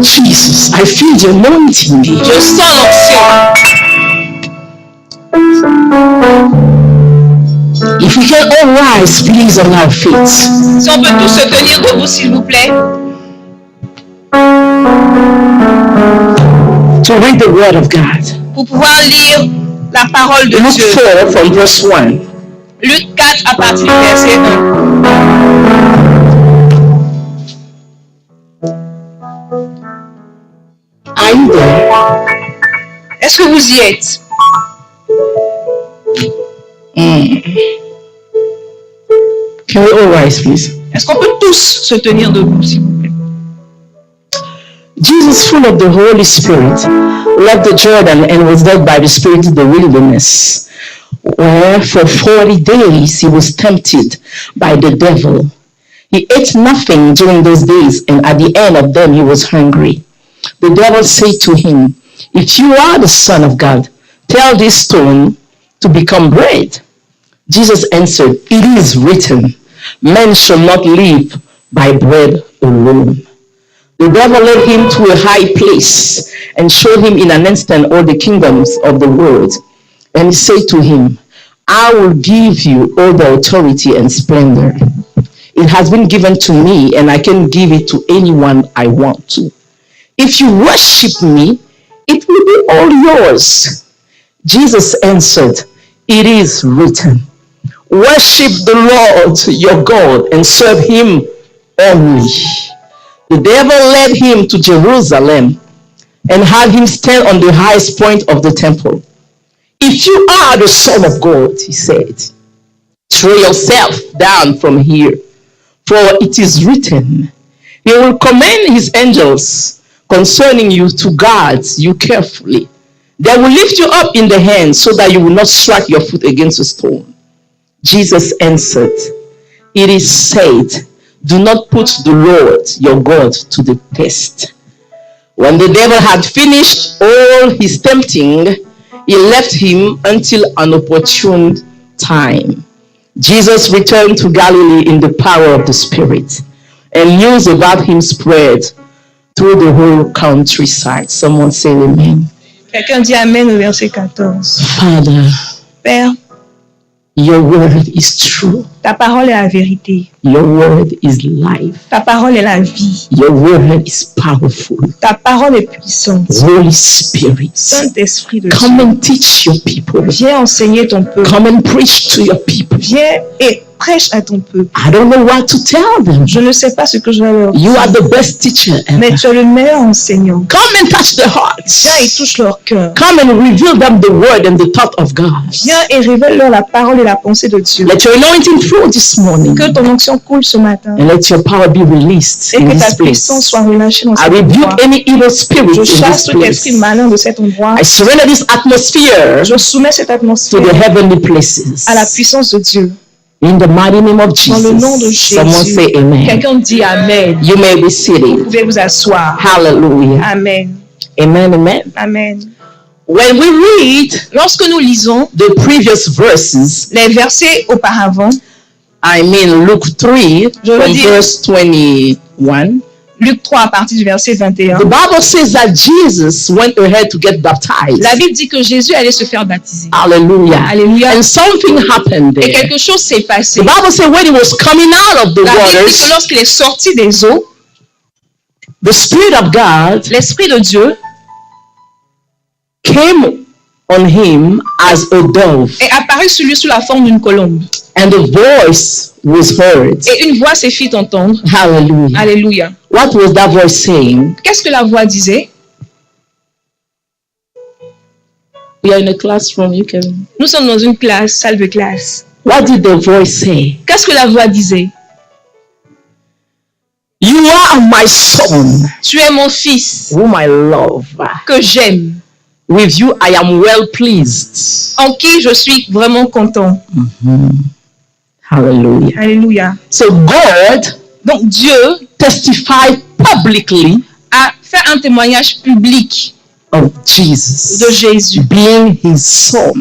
Jesus, I feel the anointing. Je sens l'onction. If we can all rise, please, on our feet. Si on peut tous se tenir debout, s'il vous plaît. To read the word of God. Pour pouvoir lire la parole de Luke Dieu. 4 from verse 1. Luc 4 à partir du verset 1. Are you there? Est-ce que vous y êtes? Can we all rise, please? Est-ce qu'on peut tous se tenir debout, s'il vous plaît? Jesus, full of the Holy Spirit, left the Jordan and was led by the Spirit to the wilderness, where for 40 days he was tempted by the devil. He ate nothing during those days, and at the end of them he was hungry. The devil said to him, "If you are the Son of God, tell this stone to become bread." Jesus answered, "It is written, man shall not live by bread alone." The devil led him to a high place and showed him in an instant all the kingdoms of the world. And he said to him, "I will give you all the authority and splendor. It has been given to me, and I can give it to anyone I want to. If you worship me, it will be all yours." Jesus answered, "It is written, worship the Lord your God and serve him only." The devil led him to Jerusalem and had him stand on the highest point of the temple. "If you are the Son of God," he said, "throw yourself down from here, for it is written, he will command his angels concerning you to guard you carefully. They will lift you up in the hand so that you will not strike your foot against a stone." Jesus answered, "It is said, do not put the Lord your God to the test." When the devil had finished all his tempting, he left him until an opportune time. Jesus returned to Galilee in the power of the Spirit, and news about him spread through the whole countryside. Someone say amen. Quelqu'un dit Amen au verset 14. Father, Père, your word is true. ta parole est la vérité. Your word is life. Ta parole est la vie. Your word is powerful. Ta parole est puissante. Holy Spirit, Saint-Esprit de come Dieu, and teach your people. viens enseigner ton peuple. Come and preach to your people. Viens et prêche à ton peuple. I don't know what to tell them. Je ne sais pas ce que je vais leur You dire, are the best teacher mais ever. tu es le meilleur enseignant. Come and touch their Viens et hearts. touche leur cœur. Come and reveal them the word and the thought of God. Viens et révèle-leur la parole et la pensée de Dieu. Let your anointing flow this morning, Que ton onction coule ce matin and let your power be released et in que ta this puissance place. soit relâchée dans I cet endroit. rebuke any evil spirit Je in chasse this tout esprit place. malin de cet endroit. I surrender this atmosphere Je soumets cette to atmosphère the heavenly places. à la puissance de Dieu. In the mighty name of Dans le nom de Jesus. Someone Jésus. say amen. Quelqu'un dit Amen. You may be Vous seated. pouvez vous asseoir. Hallelujah. Amen. Amen, amen. Amen. When we read Lorsque nous lisons the previous verses, les versets auparavant, I mean Luke 3 Je veux from dire- verse 21, Luc 3 à partir du verset 21, the Bible says that Jesus went ahead to get baptized. la Bible dit que Jésus allait se faire baptiser. Hallelujah. Alléluia. And something happened Et there. quelque chose s'est passé. The Bible says when he was coming out of the La Bible dit que waters, lorsqu'il est sorti des eaux, the Spirit of God l'Esprit de Dieu came on him as a dove, est apparu sur lui sous la forme d'une colombe. and the voice was heard. Et une voix s'est fit entendre. Hallelujah. Alléluia. What was that voice saying? Qu'est-ce que la voix disait? We are in a classroom, you can. Nous sommes dans une classe, salle de classe. What did the voice say? Qu'est-ce que la voix disait? You are my son, Tu es mon fils whom I love. que j'aime, With you I am well pleased. en qui je suis vraiment content. Hallelujah. Alléluia. So God Donc Dieu testified publicly a fait un témoignage public of Jesus de Jésus. being his son.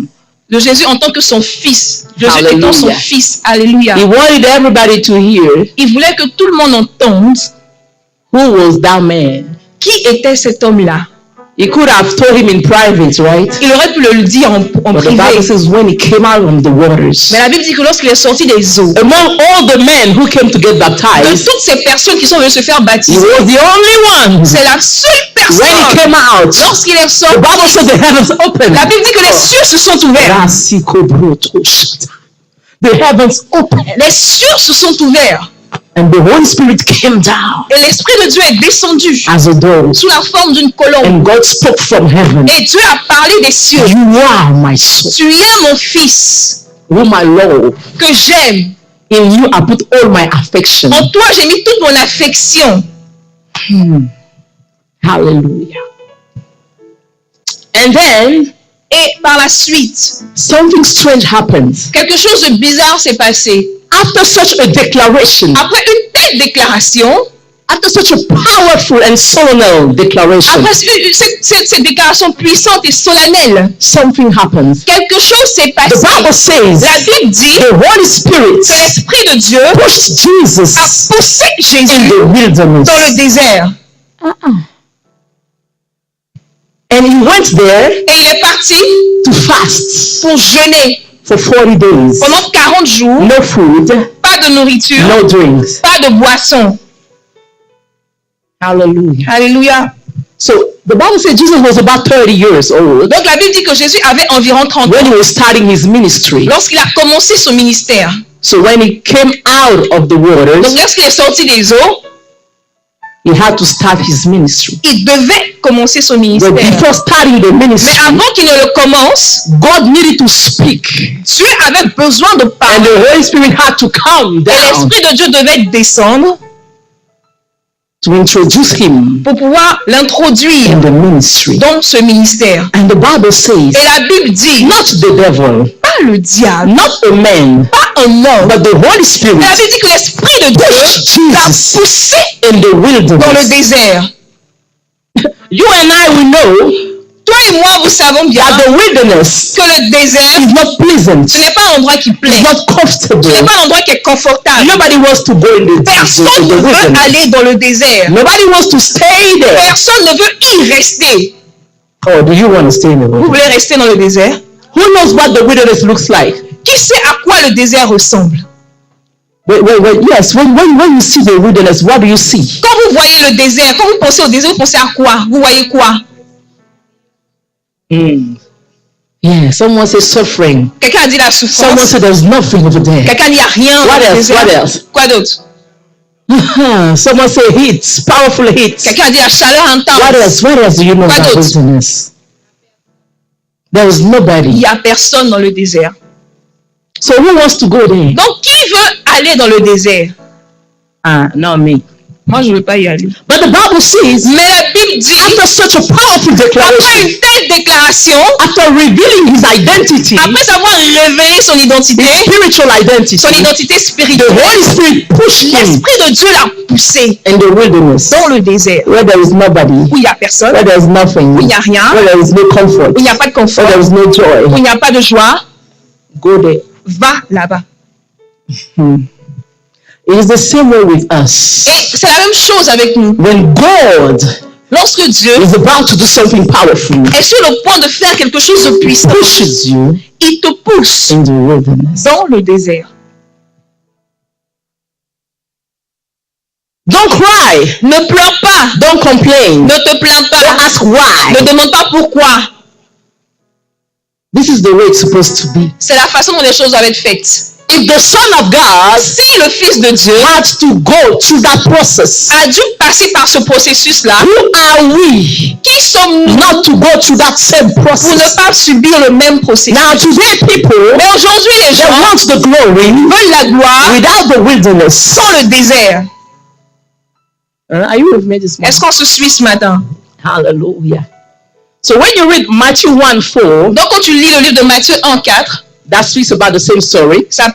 De Jésus en tant que son fils. Jésus étant son Alléluia. fils. Alléluia. He wanted everybody to hear Il voulait que tout le monde entende who was that man. qui était cet homme-là? He could have told him in private, right? Il aurait pu le dire en But the Bible privé. says when he came out from the waters, Mais la Bible dit que lorsqu'il est sorti des eaux, among all the men who came to get de baptized, toutes ces personnes qui sont venues se faire he baptiser, was the only one. c'est la seule When he personne. came out, Lorsqu'il est the sorti, Bible said the heavens opened. la Bible dit que les cieux se sont ouverts. The heavens opened, Les cieux se sont ouverts. and the Holy Spirit came down Et l'Esprit de Dieu est descendu as a dove, sous la forme d'une colombe. and God spoke from heaven. Et Dieu a parlé des cieux. You are my son, Tu es mon fils whom I love. que j'aime. In you I put all my affection. En toi, j'ai mis toute mon affection. Hallelujah. And then Et par la suite, something strange happened. quelque chose de bizarre s'est passé. After such a declaration, Après une telle déclaration, after such a powerful and solemn declaration, après cette déclaration puissante et solennelle, something happens. quelque chose s'est The passé. Bible says La Bible dit the Holy Spirit que l'Esprit de Dieu pushed Jesus a poussé in Jésus the wilderness. dans le désert. And he went there Et il est parti to fast pour jeûner for 40 days. pendant 40 jours. No food, Pas de nourriture, no drinks. pas de boisson. Hallelujah. Alléluia. So the Bible says Jesus was about 30 years old Donc la Bible dit que Jésus avait environ 30 when ans he was starting his ministry. lorsqu'il a commencé son ministère. So when he came out of the Donc waters, lorsqu'il est sorti des eaux, he had to start his ministry. il devait commencer son But ministère. before starting the Mais ministry, avant qu'il ne le commence, God needed to speak. Dieu avait besoin de And parler. the Holy Spirit had to come Et down l'Esprit de Dieu devait descendre to introduce him pour pouvoir l'introduire in the ministry. dans ce ministère. And the Bible says, Et la Bible dit, not the devil, pas le diable, not a man, pas un homme. but the Holy Et Spirit la Bible dit que l'Esprit de Dieu l'a Jesus poussé in the dans le wilderness. désert. You and I, we know Toi et moi, vous savons bien that the wilderness que le désert, is not pleasant. ce n'est pas un endroit qui plaît. It's not Ce n'est comfortable. pas un endroit qui est confortable. Nobody wants to go in the Personne ne veut wilderness. aller dans le désert. Nobody wants to stay there. Personne ne veut y rester. Oh, do you want to stay in the Vous wilderness? voulez rester dans le désert? Who knows what the wilderness looks like? Qui sait à quoi le désert ressemble? Yes, when you see the wilderness, what do you see? Quand vous voyez le désert, quand vous pensez au désert, vous pensez à quoi? Vous voyez quoi? Yeah, someone says suffering. Quelqu'un a dit la Someone souffrance. said there's nothing over there. Quelqu'un dit il n'y a rien What dans le else? désert. What else? Quoi d'autre? Someone say heat, powerful heat. Quelqu'un a dit la chaleur intense. What else? What else do you know Quoi about d'autre? wilderness? There is Il nobody. n'y a personne dans le désert. So who wants to go there? Donc, qui veut aller dans le désert? Not me. Moi, je ne veux pas y aller. But the Bible says, Mais la Bible dit, after such a powerful après declaration, une telle déclaration, after revealing his identity, après avoir révélé son identité, his spiritual identity, son identité the spirituelle, Holy Spirit pushed him l'Esprit de Dieu l'a poussé in the wilderness dans le désert, where there is nobody, où il n'y a personne, where there is nothing, où il n'y a rien, where there is no comfort, où il n'y a pas de confort, where there is no où joy. il n'y a pas de joie. Go there. Va là-bas. It is the same way with us. Et c'est la même chose avec nous. When God Lorsque Dieu is about to do something powerful, est sur le point de faire quelque chose de puissant, pushes you il te pousse in the wilderness. dans le désert. Don't cry. Ne pleure pas. Don't complain. Ne te plains Don't pas. ask why. Ne demande pas pourquoi. This is the way it's supposed to be. C'est la façon dont les choses doivent être faites. If the Son of God Si le Fils de Dieu had to go through that process, a dû passer par ce processus-là, who are we qui sommes-nous not to go through that same pour process? ne pas subir le même processus? Now today people, Mais aujourd'hui, les they gens want the glory veulent la gloire without the wilderness. sans le désert. Are you with me this morning? Est-ce qu'on se suit ce matin? Hallelujah. So when you read Matthew 1:4, Donc, quand tu lis le livre de Matthieu 1:4, that speaks about the same story. ça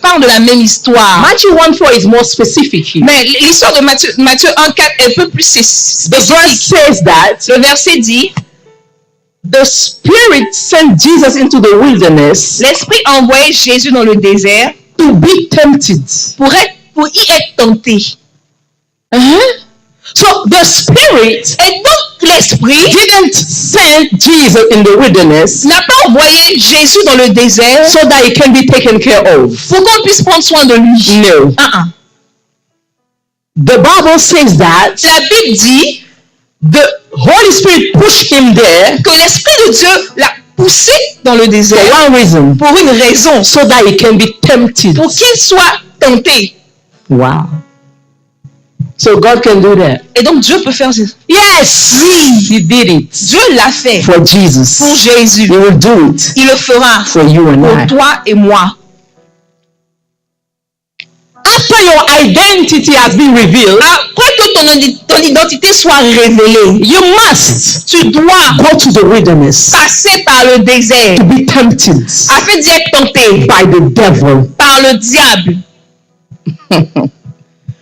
parle de la même histoire. Matthew 1:4 is more specific here. Mais l'histoire de Matthieu 1:4 est un peu plus The verse spécifique. says that Le verset dit, the Spirit sent Jesus into the wilderness l'Esprit a envoyé Jésus dans le désert to be tempted. pour y être tenté. So the the Spirit Et donc l'Esprit didn't send Jesus in the wilderness n'a pas envoyé Jésus dans le désert so that he can be taken care of. pour qu'on puisse prendre soin de lui. No. The Bible says that La Bible dit the Holy Spirit pushed him there que l'Esprit de Dieu l'a poussé dans le désert for one reason, pour une raison, so that he can be tempted. pour qu'il soit tenté. Wow. So God can do that. Et donc Dieu peut faire ça. Yes, he did it Dieu l'a fait for Jesus. pour Jésus. He will do it Il le fera for you and pour I. toi et moi. After your identity has been revealed, Après que ton identité soit révélée, you must tu dois go to the wilderness passer par le désert to be tempted afin d'y être tenté by the devil. par le diable.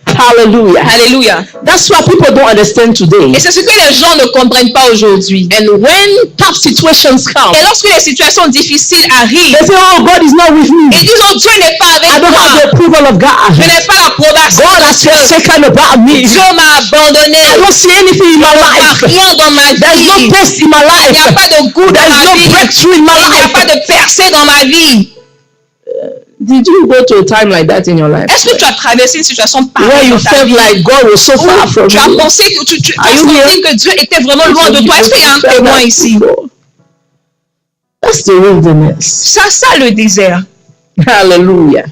Hallelujah. Alléluia. That's what people don't understand today. Et c'est ce que les gens ne comprennent pas aujourd'hui. And when tough situations come, Et lorsque les situations difficiles arrivent, they say, "Oh, God is not with me. ils disent, oh, Dieu n'est pas I avec don't have the moi. approval of Je God. n'ai pas l'approbation God de has Dieu. forsaken about me. Dieu m'a abandonné. I don't see anything in my Il n'y a life. rien dans ma There's vie. no taste in my Il n'y a life. pas de goût dans There's ma no vie. breakthrough in my Il n'y a pas life." de percée dans ma vie. Did you go to a time like that in your life? Est-ce que tu as traversé une situation Where pareille you dans ta felt vie? like God was so far from Tu as you? pensé que tu Are as you senti here? que Dieu était vraiment loin de toi. Est-ce qu'il y a un témoin ici? That's the wilderness. Ça le désert. Hallelujah.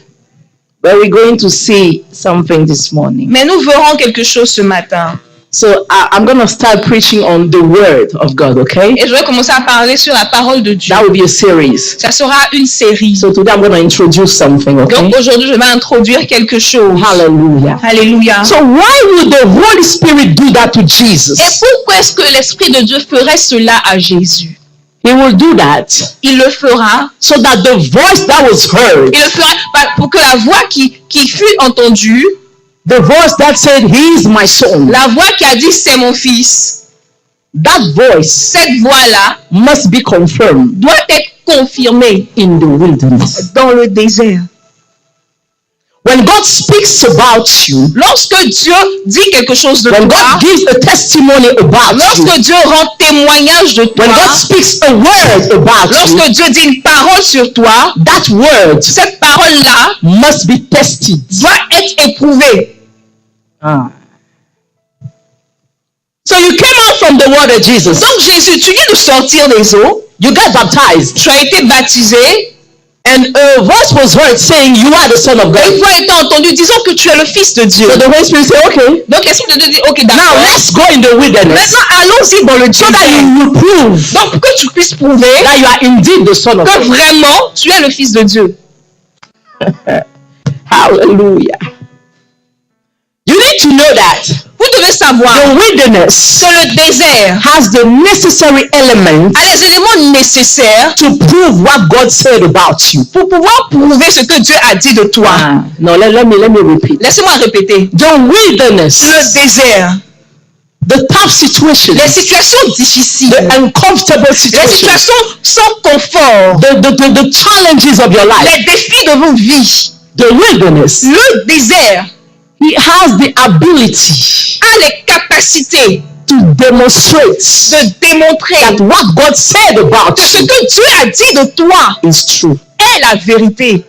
But we're going to see something this morning. Mais nous verrons quelque chose ce matin. So I'm going to start preaching on the word of God, okay? Et je vais commencer à parler sur la parole de Dieu. That will be a series. Ça sera une série. So today I'm going to introduce something, okay? Donc aujourd'hui, je vais introduire quelque chose. Hallelujah. Alléluia. So why would the Holy Spirit do that to Jesus? Et pourquoi est-ce que l'Esprit de Dieu ferait cela à Jésus? He will do that Il le fera. so that the voice that was heard, Il le fera pour que la voix qui fut entendue, the voice that said, "He is my son," la voix qui a dit c'est mon fils, that voice cette voix-là must be confirmed doit être confirmée in the wilderness. dans le désert. When God speaks about you, Lorsque Dieu dit quelque chose de when toi, God gives a testimony about you, lorsque Dieu rend témoignage de toi, when God speaks a word about you, lorsque Dieu dit une parole sur toi, that word cette parole-là must be tested. doit être éprouvée. So you came out from the word of Jesus. Donc Jésus, tu viens de sortir des eaux, You got baptized, tu as été baptisé, and a voice was heard saying, "You are the Son of une God." voix été entendue disant que tu es le Fils de Dieu. So the Holy Spirit said, "Okay, Donc l'Esprit de Dieu dit, ok, now d'accord. let's go in the wilderness Maintenant, allons-y dans le so that désert. you will prove Donc pour que tu puisses prouver that you are indeed the Son of que God." vraiment tu es le Fils de Dieu. Hallelujah. You need to know that Vous devez savoir the wilderness que le désert has the necessary elements a les éléments nécessaires to prove what God said about you. pour pouvoir prouver ce que Dieu a dit de toi. No, let me repeat. Laissez-moi répéter. The wilderness, Le désert, the tough situations, les situations difficiles, the uncomfortable les situations, situations sans confort, the challenges of your life, les défis de vos vies, the wilderness, le désert he has the ability a les capacités to demonstrate de démontrer that what God said about que ce you que Dieu a dit de toi is true. est la vérité.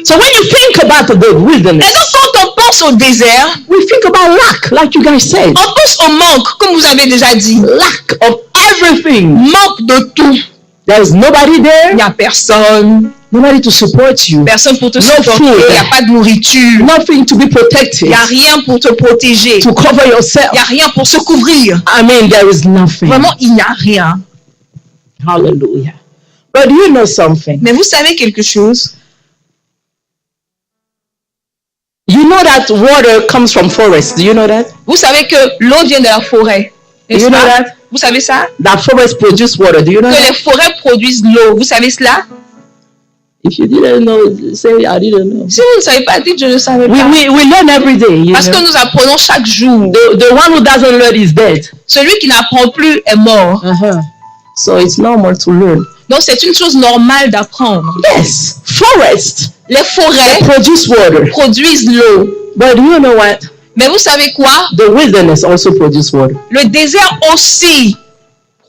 So when you think about the Et wilderness, donc quand on pense au désert, we think about lack, like you guys said. on pense au manque, comme vous avez déjà dit. Lack of everything. Manque de tout. There's nobody Il there, n'y a personne. nobody to support you, Personne pour te No supporter. food. Il n'y a pas de nourriture. nothing to be Il protected, n'y a rien pour te protéger. to cover yourself. Il n'y a rien pour se couvrir. I mean, there is nothing. Vraiment, il n'y a rien. Hallelujah. But do you know something? Mais vous savez quelque chose? You know that water comes from forest. Do you know that? Vous savez que l'eau vient de la forêt. N'est-ce You know pas? that? Vous savez ça? That forest produce water. Do you know Que that? les forêts produisent l'eau. Vous savez cela? If you didn't know, say I didn't know. Si vous ne savez pas, dites je ne savais pas. We learn every day. You Parce know? que nous apprenons chaque jour. The one who doesn't learn is dead. Celui qui n'apprend plus est mort. So it's normal to learn. Donc c'est une chose normale d'apprendre. Yes, forest Les forêts produce water. produisent l'eau. But do you know what? Mais vous savez quoi? The wilderness also produces water. Le désert aussi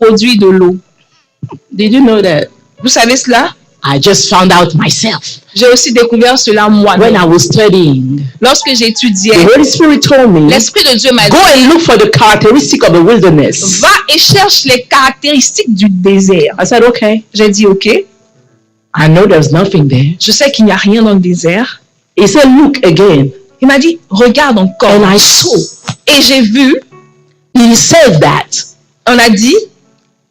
produit de l'eau. Did you know that? Vous savez cela? I just found out myself J'ai aussi découvert cela moi. when I was studying. Lorsque j'étudiais, The Holy Spirit told me, l'Esprit de Dieu m'a go dit, and look for the characteristic of the wilderness. va et cherche les caractéristiques du désert. I said, okay. J'ai dit, ok, I know there's nothing there. je sais qu'il n'y a rien dans le désert. He said, look again. Il m'a dit, regarde encore. And I saw. Et j'ai vu, He said that on a dit,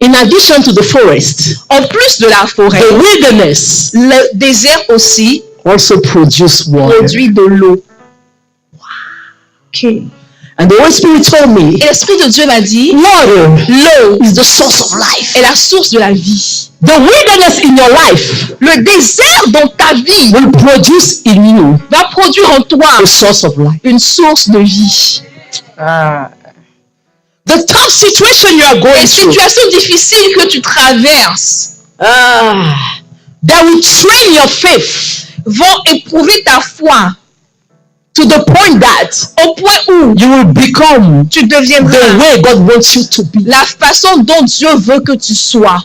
in addition to the forest, en plus de la forêt, the wilderness le désert aussi also produces water. produit de l'eau. Ok. And the Holy Spirit told me, Et l'Esprit de Dieu m'a dit, water l'eau is the source of life. est la source de la vie. The wilderness in your life Le désert dans ta vie will produce in you va produire en toi the source of life. une source de vie. The tough situation you are Les going through, situations difficiles que tu traverses that will train your faith vont éprouver ta foi to the point that au point où you will become tu deviendras the way God wants you to be. la façon dont Dieu veut que tu sois.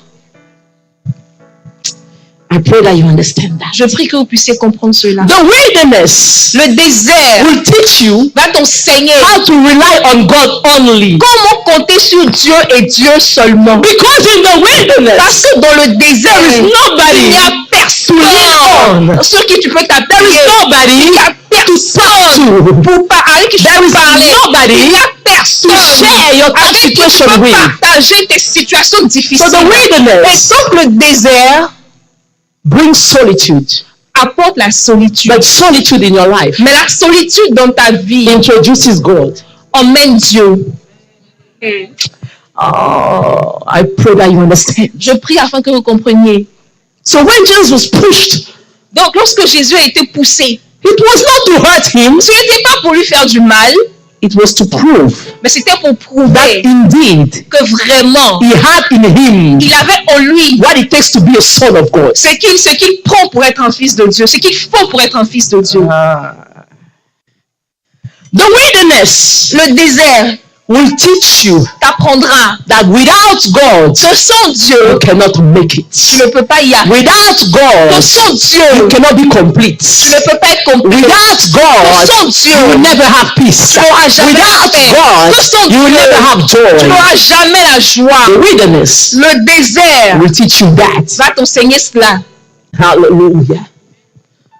I pray that you understand that. Je prie que vous puissiez comprendre cela. The wilderness Le désert will teach you va t'enseigner how to rely on God only. comment compter sur Dieu et Dieu seulement. Because in the wilderness, Parce que dans le désert, there is il n'y nobody a to lean on. sur qui tu peux There t'appuyer. is nobody Il n'y a personne to pour avec qui tu There peux is parler. nobody Il n'y a personne share your tough avec qui tu situation peux with. partager tes situations difficiles. So the wilderness Et donc le désert brings solitude. apporte la solitude. But solitude in your life Mais la solitude dans ta vie introduces God. emmène Dieu. Oh, I pray that you understand. Je prie afin que vous compreniez. So when Jesus was pushed, Donc lorsque Jésus a été poussé, it was not to hurt him, ce n'était pas pour lui faire du mal, it was to prove mais c'était pour that prouver indeed que vraiment he had in him il avait en lui what it takes to be a son of God. ce qu'il prend pour être un fils de Dieu, ce qu'il faut pour être un fils de Dieu. The wilderness Le désert will teach you t'apprendra that without God, que sans you Dieu, cannot make tu it. ne peux pas y arriver. Without Que God, sans you Dieu, cannot be complete. tu ne peux pas être complet. Without Que God, sans you will Dieu, never have peace. tu n'auras jamais la Without paix. God, Que sans you will Dieu, never have tu joy. n'auras jamais la joie. The wilderness Le désert will teach you that. va t'enseigner cela. Hallelujah.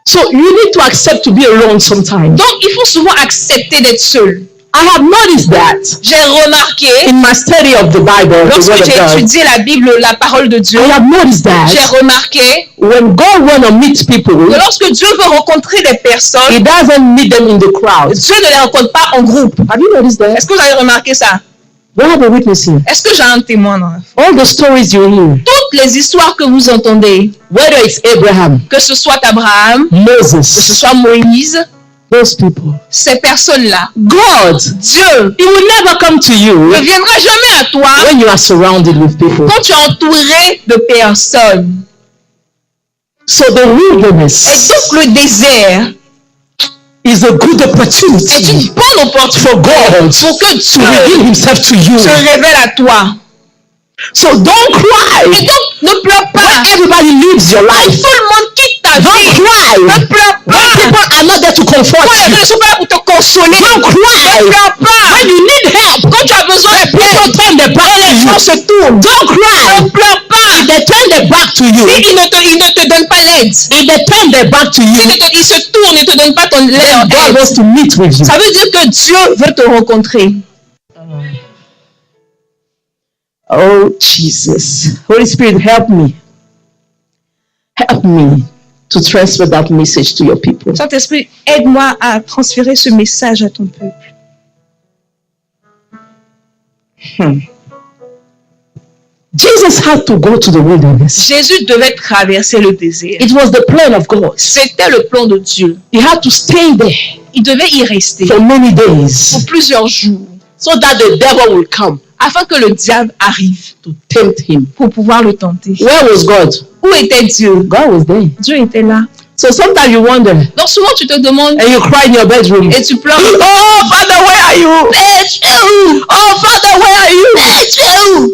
So you need to accept to be alone sometimes. Donc, il faut souvent accepter d'être seul. I have noticed that J'ai remarqué, in my study of the Bible, the lorsque Word of j'ai God. étudié la Bible, la parole de Dieu, I have noticed j'ai that remarqué when God wants to meet people, que lorsque Dieu veut rencontrer des personnes, He doesn't meet them in the crowd. Dieu ne les rencontre pas en groupe. Have you noticed that? Est-ce que vous avez remarqué ça? We have a witness here. Est-ce que j'ai un témoin dans la All the stories you hear, Toutes les histoires que vous entendez, whether it's Abraham, que ce soit Abraham, que ce Moses, soit Moïse, those people, ces personnes-là, God, Dieu He will never come to you ne viendra jamais à toi when you are surrounded with people. quand tu es entouré de personnes. So the Et wilderness donc le désert is a good est une opportunity bonne opportunité for God pour que to Dieu reveal Himself to you. se révèle à toi. So don't Et cry donc ne pleure pas. when everybody lives your Quand life. tout le monde quitte ta Don't vie, cry ne pleure when pas. people are not there to comfort Quand les you. gens ne sont pas là pour te consoler, Don't ne cry pleure pas. when you need help. Quand tu as besoin People d'aide, turn their back to les gens se you. tournent. Don't cry Ne pleure pas. if they turn their back to you. Si ils ne te donnent pas l'aide, If they turn their back to si you, ils se tournent et ne te donnent pas ton then l'aide, God wants to meet with you. ça veut dire que Dieu veut te rencontrer. Oh, Jesus. Holy Spirit, help me. Help me to transfer that message to your people. Saint-Esprit, aide-moi à transférer ce message à ton peuple. Jesus had to go to the wilderness. Jésus devait traverser le désert. It was the plan of God. C'était le plan de Dieu. He had to stay there Il devait y rester for many pour days plusieurs jours so that the devil will come afin que le diable arrive to tempt him. pour pouvoir le tenter. Where was God? Où était Dieu? God was there. Dieu était là. So sometimes you wonder, Donc souvent tu te demandes and you cry in your bedroom. et tu pleures. Oh, Father, where are you? Tu es où? Oh, Father, where are you? Tu es où?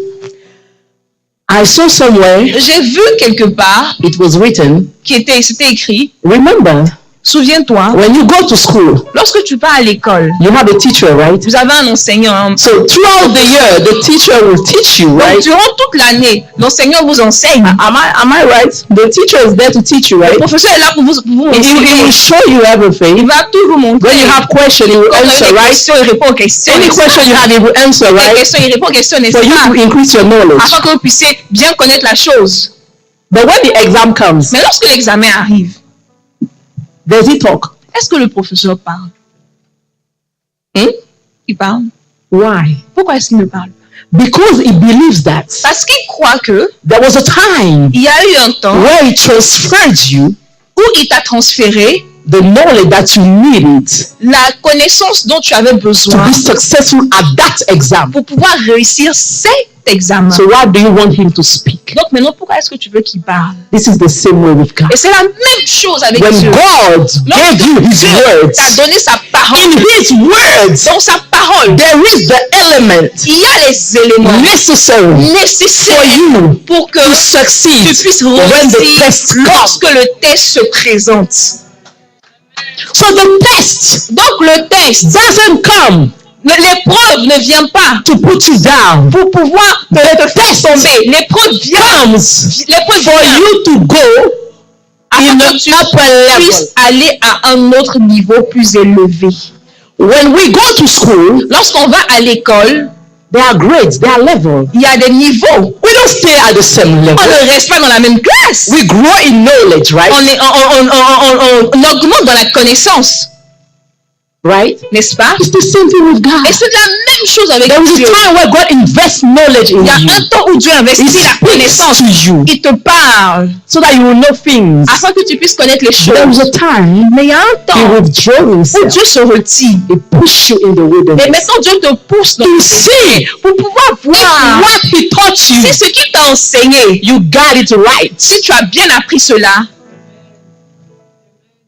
I saw somewhere, J'ai vu quelque part it was written, c'était écrit, remember, souviens-toi, when you go to school, lorsque tu pars à l'école, you have a teacher, right? vous avez un enseignant. So throughout the year, the teacher will teach you, Donc, right? durant toute l'année, l'enseignant vous enseigne. Am I right? The teacher is there to teach you, right? Le professeur est là pour vous He will enseigner. show you Il everything. va tout vous montrer. When you have questions, he will Quand vous answer, avez des right? questions, il répond aux questions. Any question you have, he will answer, Des right? questions, il répond aux questions, n'est-ce For you pas? to increase your knowledge. Afin que vous puissiez bien connaître la chose. But when the exam comes, Mais lorsque l'examen arrive, does he talk? est-ce que le professeur parle? Il parle. Why? Pourquoi est-ce qu'il ne parle pas? Because he believes that Parce qu'il croit que there was a time il y a eu un temps where he transferred you où il t'a transféré the knowledge that you needed la connaissance dont tu avais to besoin be successful at that exam. pour pouvoir réussir cet examen. So why do you want him to speak? Donc maintenant, pourquoi est-ce que tu veux qu'il parle? This is the same way with God. Et c'est la même chose avec When Dieu. God gave you his Dieu t'a words, donné sa parole. in his words, Dans sa parole, there is the element il y a les éléments necessary for nécessaires you pour que to tu succeed puisses when the réussir test comes. lorsque le test se présente. So the test Donc le test, doesn't come l'épreuve ne vient pas to put you down. pour pouvoir te faire tomber. L'épreuve vient. L'épreuve For vient you to go afin in que the tu upper level. puisses aller à un autre niveau plus élevé. When we go to school, Lorsqu'on va à l'école, there are grades, there are levels. il y a des niveaux. We don't stay at the same On level. ne reste pas dans la même classe. We grow in knowledge, right? On augmente dans la connaissance, Right? n'est-ce pas? It's the same thing with God. Et c'est la même chose avec There was Dieu. a time where God invests knowledge in Il y a you. un temps où Dieu He investit la speaks connaissance. to you Il te parle so that you will know things. afin que tu puisses connaître les There was choses. a time Mais il y a un he temps withdrew où himself. Dieu se retire. He pushed you in the Et wilderness maintenant, Dieu te pousse dans to le see désert pour pouvoir voir what he taught si you. ce qu'il t'a enseigné, You got it right. si tu as bien appris cela.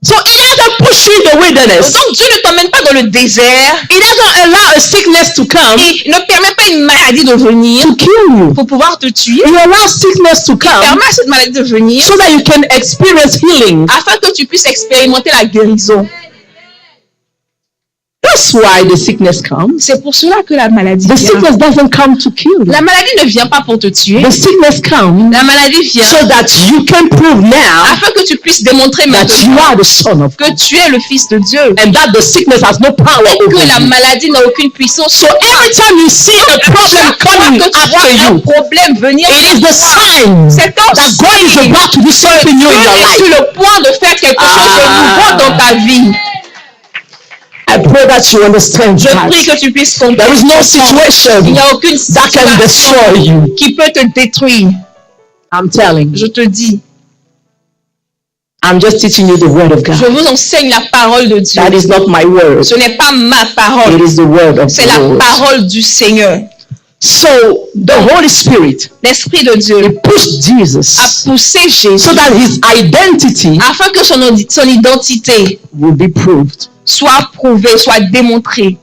So he doesn't push you in the wilderness. Donc Dieu ne t'emmène pas dans le désert. He doesn't allow a sickness to come Il ne permet pas une maladie de venir to kill you. pour pouvoir te tuer. He allows sickness to Il come permet à cette maladie de venir so that you can experience healing. afin que tu puisses expérimenter la guérison. That's why the sickness comes. C'est pour cela que la maladie The vient. sickness doesn't come to kill you. La maladie ne vient pas pour te tuer. The sickness comes La maladie vient so that you can prove now afin que tu puisses démontrer that you maintenant are the son of God que tu es le fils de Dieu. and that the sickness has no power Et over que la you. maladie n'a aucune puissance. So every time you see a problem Chaque fois coming que tu vois after un you, problème venir, it is the sign c'est un that God is signe about to do something new in Dieu your est sur life. le point de faire quelque chose de nouveau dans ta vie. I pray that you understand Je that. prie que tu puisses comprendre. There is no Il situation n'y a aucune that can destroy situation you. qui peut te détruire. I'm telling Je you. te dis, I'm just teaching you the word of je God. vous enseigne la parole de Dieu. That is not my word. Ce n'est pas ma It parole, is the word of c'est the la Lord. parole du Seigneur. So the Holy Spirit L'Esprit de Dieu pushed a Jesus poussé Jésus so that his identity afin que son identité will be proved. soit prouvée, soit démontrée.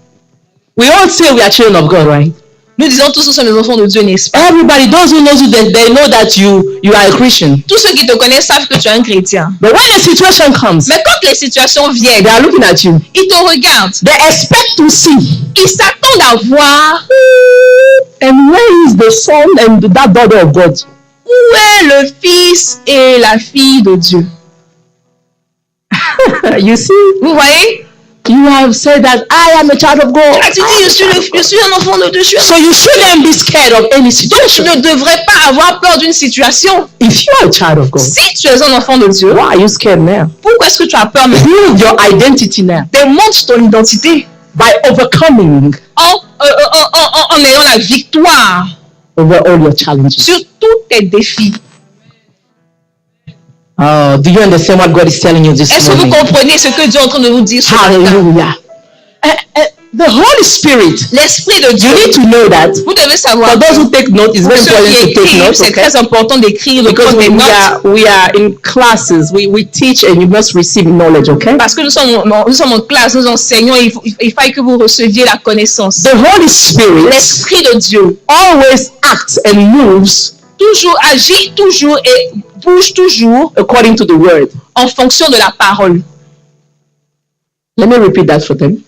We all say we are children of God, right? Nous disons tous que nous sommes les enfants de Dieu, n'est-ce pas? Everybody, those who knows you, they know that you are a Christian. Tous ceux qui te connaissent savent que tu es un chrétien. But when the situation comes, Mais quand les situations viennent, they are looking at you. ils te regardent. They expect to see. Ils s'attendent à voir And where is the son and that daughter of God? où est le fils et la fille de Dieu. You see, Vous voyez? you have said that I am a child of God. Ah, tu dis, je suis un enfant de Dieu. So you shouldn't be scared of any Donc, tu situation. ne devrais pas avoir peur d'une situation. If you are a child of God, Si tu es un enfant de Dieu, why are you scared now? pourquoi est-ce que tu as peur maintenant? Prove your identity now Démontre ton identité by overcoming en ayant la victoire over all your challenges. sur tous tes défis. Oh, do you understand what God is telling you this Est-ce que vous morning? comprenez ce que Dieu est en train de vous dire ce matin? Hallelujah. The Holy Spirit, L'Esprit de Dieu, you need to know that. vous devez savoir, For those who take note, it's very ceux qui important to take écrivent, note. c'est Okay? très important d'écrire, de Because prendre des notes. we are in classes, we teach and you must receive knowledge, okay? Parce que nous sommes en classe, nous enseignons, il faut que vous receviez la connaissance. The Holy Spirit L'Esprit de Dieu always acts and moves toujours agit toujours et bouge toujours according to the word. en fonction de la parole. Let me repeat that for them.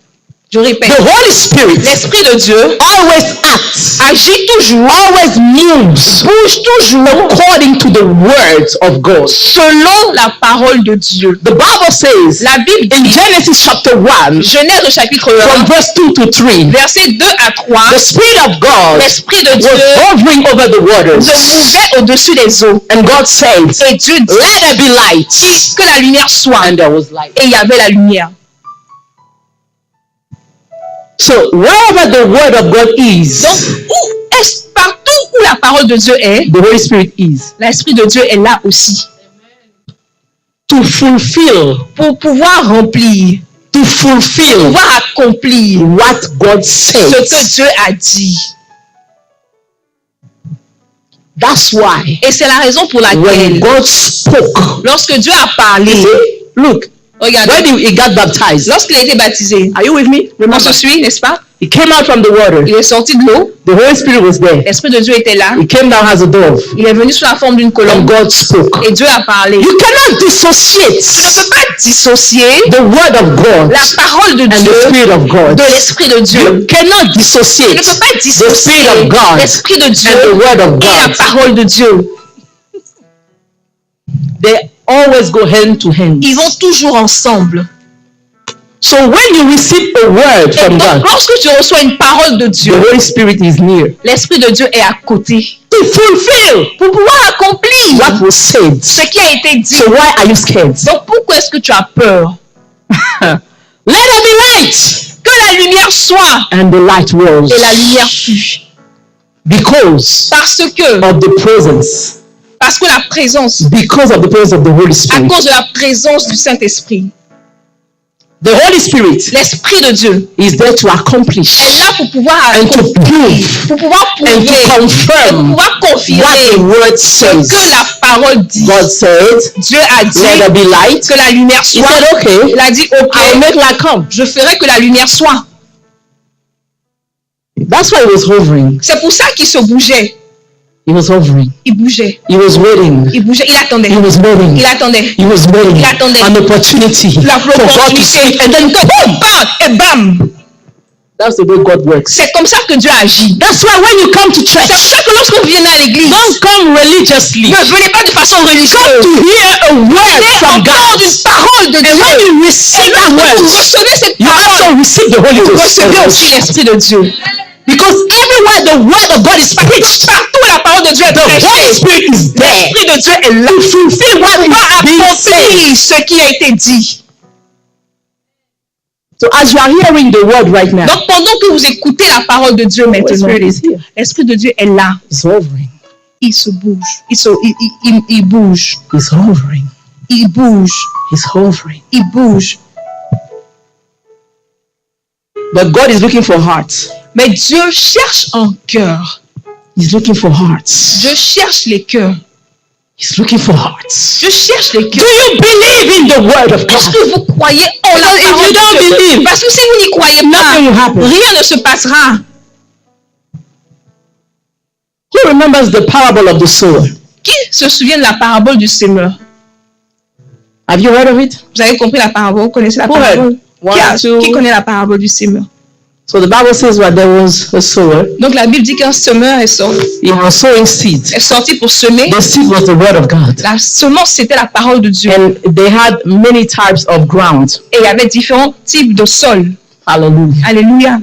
Je répète, The Holy Spirit l'Esprit de Dieu always acts, agit toujours, always moves, bouge toujours according to the words of God. selon la parole de Dieu. The Bible says La Bible in dit, Genesis chapter 1, Genèse au chapitre from 1, verse 2 to 3, versets 2 à 3, the Spirit of God l'Esprit de was Dieu hovering over the se waters. mouvait au-dessus des eaux. And God said, Et Dieu dit let there be light. que la lumière soit. And there was light. Et il y avait la lumière. So wherever the word of God is, Donc, partout où la parole de Dieu est, the Holy Spirit is. l'Esprit de Dieu est là aussi. To fulfill, Pour pouvoir remplir, to fulfill pouvoir accomplir what God ce que says. Dieu a dit. That's why Et c'est la raison pour when laquelle, God spoke, lorsque Dieu a parlé, look, regardez, when he got baptized, lorsqu'il a été baptisé, are you with me? on Remember, se suit, n'est-ce pas? he came out from the water. Il est sorti de l'eau, The Holy Spirit was there. l'Esprit de Dieu était là, He came down as a dove, il est venu sous la forme d'une and colombe God spoke. et Dieu a parlé. You cannot Tu ne dissociate peux pas dissocier the word of God la parole de and the Dieu Spirit of God. de l'Esprit de Dieu. You cannot Tu ne dissociate peux pas the dissocier Spirit of God l'Esprit de Dieu and the Word of et la God. parole de Dieu. They always go hand to hand. Ils vont toujours ensemble. So when you receive a word Et from donc, God, lorsque tu reçois une parole de the Dieu, Holy Spirit is near l'Esprit de Dieu est à côté to fulfill pour pouvoir accomplir what was said. ce qui a été dit. So why are you scared? Donc, pourquoi est-ce que tu as peur? Let there be light, Que la lumière soit and the light was et la lumière fut. because Parce que of the presence, la présence, because of the presence of the Holy à Spirit. cause de la présence du Saint-Esprit, The Holy Spirit l'Esprit de Dieu is there to accomplish est là pour pouvoir and to accomplir, prove pour pouvoir and prouver, to et pour confirm pouvoir what the confirmer word ce says. que la parole dit. God said, Dieu a dit let there be light. que la lumière He soit. said, okay, Il a dit, I'll ok, make light come. je ferai que la lumière soit. That's why he was hovering. C'est pour ça qu'il se bougeait. He was hovering. Il bougeait. He was waiting. Il bougeait. Il attendait. He was waiting. Il attendait. He was waiting. Il attendait. An opportunity La for God to speak. And then boom! Et bam! That's the way God works. C'est comme ça que Dieu agit. That's why when you come to C'est pour church, ça que lorsque vous venez à l'église, don't come religiously. ne venez pas de façon Come religieuse. to hear a word Venez from entendre God. une parole de And Dieu. when you receive that Vous word, recevez cette you parole. also receive the Holy Vous Ghost. recevez aussi l'Esprit de Dieu. Because everywhere the word of God is preached, Partout où la parole de Dieu est the Holy prêchée, Spirit is there l'Esprit de Dieu est là. to fulfill what Pour is being said. accomplir ce qui a été dit. So as you are hearing the word right now, Donc pendant que vous écoutez la parole de Dieu the Holy maintenant, Spirit is here. l'Esprit de Dieu est là. He's hovering. Il se bouge. Il bouge. He's hovering. Il bouge. He's hovering. Il bouge. But God is looking for hearts. Mais Dieu cherche un cœur. He's looking for hearts. Dieu cherche les cœurs. He's looking for hearts. Dieu cherche les Do cœurs. you believe in the word of Est-ce God? que vous croyez en la Because if parole you don't de Dieu? believe, Parce que si vous n'y croyez nothing will pas, happen. rien ne se passera. Who remembers the parable of the sower? Qui se souvient de la parabole du semeur? Have you heard of it? Vous avez compris la parabole? Vous connaissez la Go ahead. parabole? One, two. Qui connaît la parabole du semeur? So the Bible says that there was a sower. Donc la Bible dit qu'un semeur est Sowing seeds. sorti pour semer. The seed was the word of God. La semence, c'était la parole de Dieu. And they had many types of ground. Et il y avait différents types de sol. Hallelujah. Alléluia.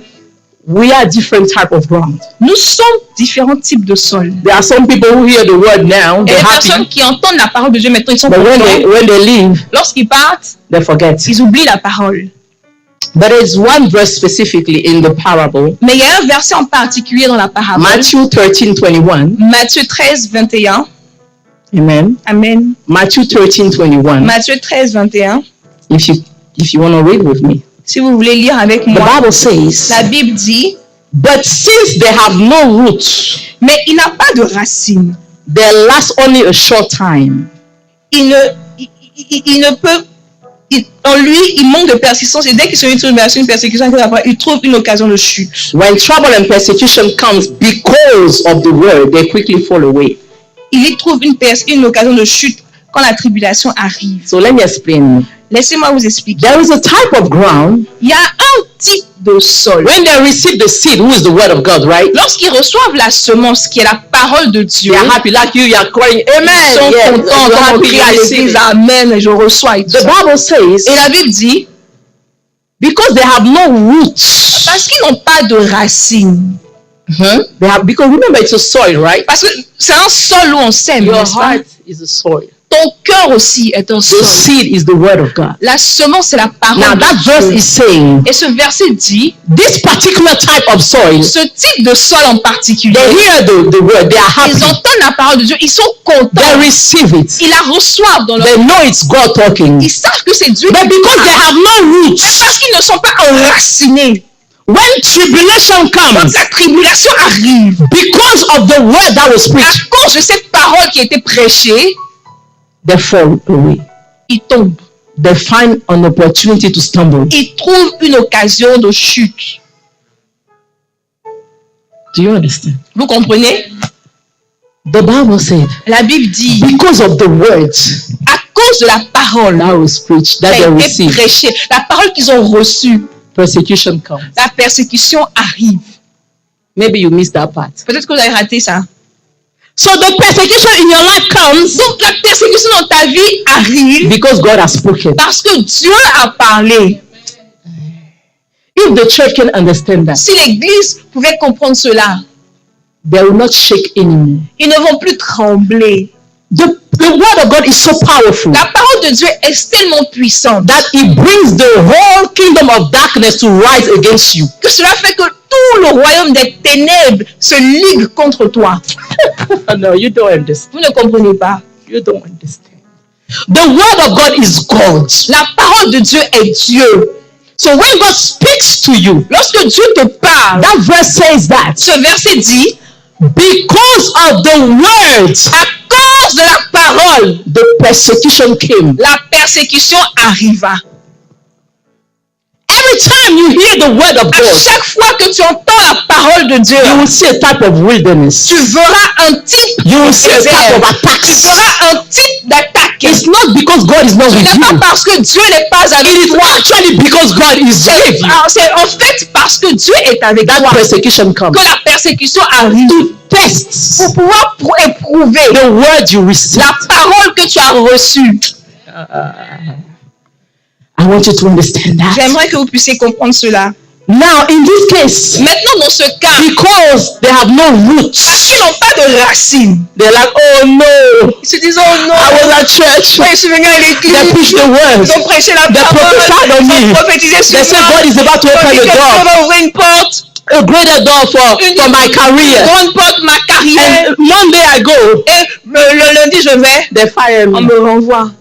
We are different type of ground. Nous sommes différents types de sol. There are some people who hear the word now, Et they're les personnes happy. qui entendent la parole de Dieu maintenant, ils sont But contents. when they leave, Lorsqu'ils partent, they forget. ils oublient la parole. But there's one verse specifically in the parable, Mais il y a un verset en particulier dans la parabole. Matthew 13:21. Matthieu 13, 21. Amen. Amen. Matthew 13:21. Matthieu 13, 21. If you want to read with me. Si vous voulez lire avec The moi, Bible says, la Bible dit, but since they have no roots, mais il n'a pas de racines. they last only a short time. Il ne peut, en lui, il manque de persistance. Et dès qu'il se retrouve dans une persécution, il trouve une occasion de chute. When trouble and persecution comes because of the word, they quickly fall away. Il y trouve une occasion de chute quand la tribulation arrive. So let me explain. Laissez-moi vous expliquer. There is a type of ground. Il y a un type de sol. When they receive the seed, who is the word of God, right? Lorsqu'ils reçoivent la semence, qui est la parole de Dieu, They are happy like you are crying, amen. ils sont Yes, contents you're quand on happy, crie à you receive l'église, it. amen, je reçois et tout The ça. Bible says, Et la Bible dit, because they have no roots. parce qu'ils n'ont pas de racines. They have, because remember it's a soil, right? Parce que c'est un sol où on sème, Your n'est-ce pas? heart is a soil. Ton cœur aussi est un The sol. seed is the word of God. La semence, c'est la parole Now that de verse Dieu. is saying, Et ce verset dit, this particular type of soil, ce type de sol en particulier, they hear the word, they are ils happy, entendent la parole de Dieu, ils sont they contents, receive it, ils la reçoivent dans leur they know it's God talking. Ils savent que c'est Dieu But qui because they parle. have no Mais roots, parce qu'ils ne sont pas enracinés. when tribulation Quand comes, la tribulation arrive, because of the word that was à preached, cause de cette parole qui a été prêchée, they fall away. ils tombent. They find an opportunity to stumble. Ils trouvent une occasion de chute. Do you understand? Vous comprenez? The Bible said, La Bible dit, because of the words à cause de la parole that was preached, qui that they a été received, prêchée, la parole qu'ils ont reçue, persecution comes. la persécution arrive. Maybe you missed that part. Peut-être que vous avez raté ça. So the persecution in your life comes Donc la persécution dans ta vie arrive because God has spoken. parce que Dieu a parlé. If the church can understand that, Si l'Église pouvait comprendre cela, they will not shake anymore. ils ne vont plus trembler. The word of God is so powerful La parole de Dieu est tellement puissante that it brings the whole kingdom of darkness to rise against you. que cela fait que tout le royaume des ténèbres se ligue contre toi. No, you don't understand. Vous ne comprenez pas. You don't understand. The word of God is God. La parole de Dieu est Dieu. So when God speaks to you, Lorsque Dieu te parle, that verse says that ce verset dit, because of the words, à cause de la parole, the persecution came. la persécution arriva. Every time you hear the word of À God, chaque fois que tu entends la parole de Dieu, you will see a type of wilderness. tu verras un type You will see a type of tu attacks. verras un type d'attaque. It's not because God is not Ce with n'est pas you. parce que Dieu n'est pas It avec is toi. actually because God is with you. C'est en fait parce que Dieu est avec That toi persecution comes. que la persécution arrive. Tests Pour pouvoir éprouver the word you receive. la parole que tu as reçue. I want you to understand that. J'aimerais que vous puissiez comprendre cela. Now, in this case, Maintenant, dans ce cas, because they have no parce roots, qu'ils n'ont pas de racines, they're like, oh no, ils se disent, oh non, I was at church. moi je suis venu à They l'église, preach the word. ils ont prêché la They prophesied on parole, ils me. ont prophétisé sur They say moi, God is about to ils ont open dit the que Dieu door, va ouvrir une porte, a greater door for my une career. grande porte, ma carrière. And Monday I go, Et le lundi, je vais, they fire on me. me renvoie.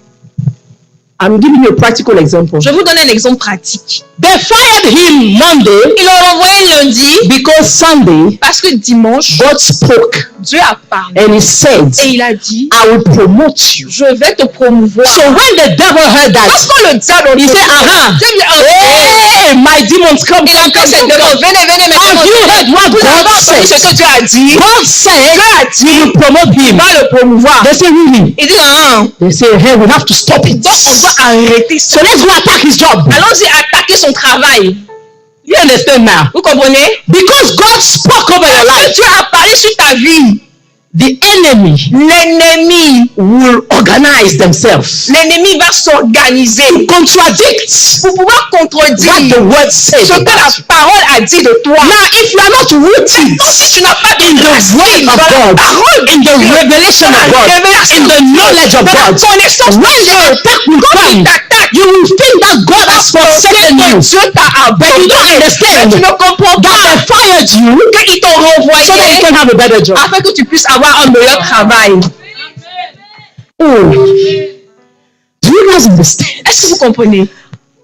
I'm giving you a practical example. Je vous donne un exemple pratique. They fired him Monday Ils l'ont renvoyé lundi because Sunday parce que dimanche, God spoke Dieu a parlé. and he said, Et il a dit, I will promote you. je vais te promouvoir. So when the devil heard that, Lorsque le diable he said, Dieu dit, hey, my demons come. il a fait cette demande. Venez, venez, Have venez. you heard what Vous avez God entendu ce said? que Dieu a dit. God said he will promote him. Va le promouvoir. They say, really? Il dit, non. They say, hey, we have to stop it. Donc, on doit arrêter So ça. let's go attack his job. Allons-y attaquer son travail. You understand now? Vous comprenez? Because God spoke over your Parce que life, Dieu a parlé sur ta vie. the enemy L'ennemi will organize themselves L'ennemi va s'organiser to contradict pour pouvoir what contredire the word says. ce que la parole a dit de toi. Now, if you are not rooted Donc, si tu n'as pas in de the racine word dans of la God, parole, in the revelation of God, in the knowledge of dans la God, connaissance when de the Dieu, attack will come, you will think that God has forsaken you. Dieu t'a But you don't abandonné. understand Tu ne comprends that pas they fired you qu'ils t'ont so that you renvoyé can have a better job. afin que tu puisses avoir un meilleur travail. Oh, do you guys understand? Est-ce que vous comprenez?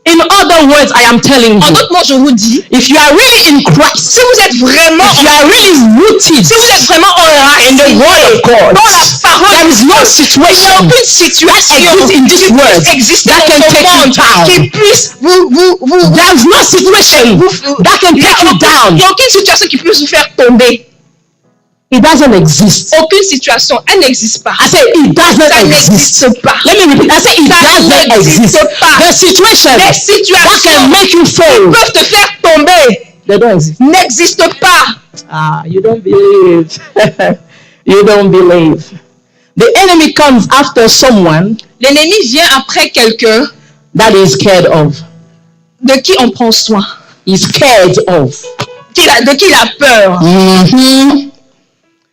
In other words, I am telling En you, d'autres mots, je vous dis, if you are really in Christ, si vous êtes vraiment, if you are really rooted si vous êtes vraiment in the enraciné word of God, dans la parole, there is no il n'y a situation aucune situation in this world qui existe that can dans take ce you monde down. qui puisse vous There is no situation that can il n'y take you a down. aucune situation qui puisse vous faire tomber. It doesn't exist. Aucune situation, elle n'existe pas. I say it doesn't Ça exist. n'existe pas. Let me repeat. I say it doesn't n'existe exist. pas. The situation Les that situations can make you fall, peuvent te faire tomber. they don't exist. N'existent pas. Ah, you don't believe. You don't believe. The enemy comes after someone L'ennemi vient après quelqu'un that is scared of. de qui on prend soin, He's scared of. de qui il a peur. Mm-hmm.